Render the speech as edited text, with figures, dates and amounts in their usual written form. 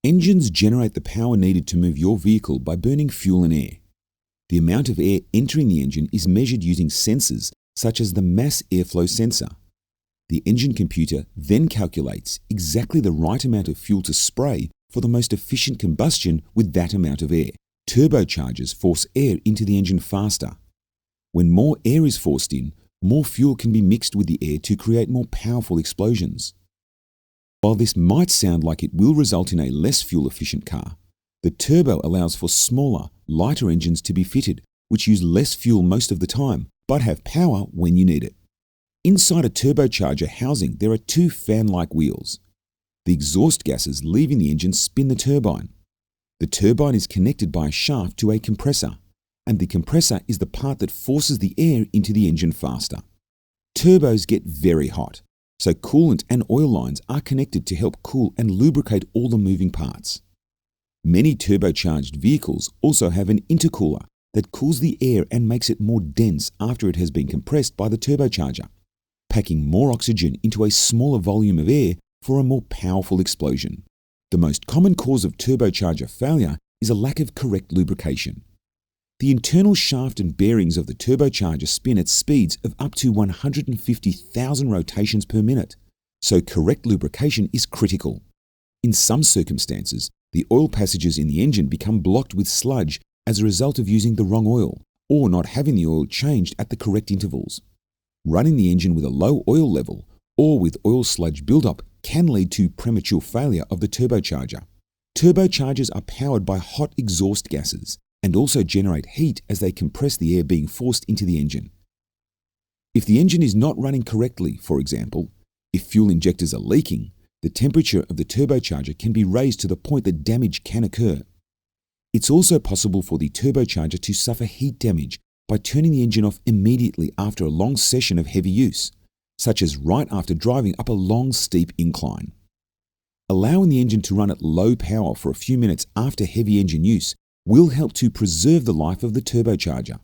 Engines generate the power needed to move your vehicle by burning fuel and air. The amount of air entering the engine is measured using sensors such as the mass airflow sensor. The engine computer then calculates exactly the right amount of fuel to spray for the most efficient combustion with that amount of air. Turbochargers force air into the engine faster. When more air is forced in, more fuel can be mixed with the air to create more powerful explosions. While this might sound like it will result in a less fuel-efficient car, the turbo allows for smaller, lighter engines to be fitted, which use less fuel most of the time, but have power when you need it. Inside a turbocharger housing, there are two fan-like wheels. The exhaust gases leaving the engine spin the turbine. The turbine is connected by a shaft to a compressor, and the compressor is the part that forces the air into the engine faster. Turbos get very hot, so coolant and oil lines are connected to help cool and lubricate all the moving parts. Many turbocharged vehicles also have an intercooler that cools the air and makes it more dense after it has been compressed by the turbocharger, packing more oxygen into a smaller volume of air for a more powerful explosion. The most common cause of turbocharger failure is a lack of correct lubrication. The internal shaft and bearings of the turbocharger spin at speeds of up to 150,000 rotations per minute, so correct lubrication is critical. In some circumstances, the oil passages in the engine become blocked with sludge as a result of using the wrong oil or not having the oil changed at the correct intervals. Running the engine with a low oil level or with oil sludge buildup can lead to premature failure of the turbocharger. Turbochargers are powered by hot exhaust gases and also generate heat as they compress the air being forced into the engine. If the engine is not running correctly, for example, if fuel injectors are leaking, the temperature of the turbocharger can be raised to the point that damage can occur. It's also possible for the turbocharger to suffer heat damage by turning the engine off immediately after a long session of heavy use, such as right after driving up a long, steep incline. Allowing the engine to run at low power for a few minutes after heavy engine use will help to preserve the life of the turbocharger.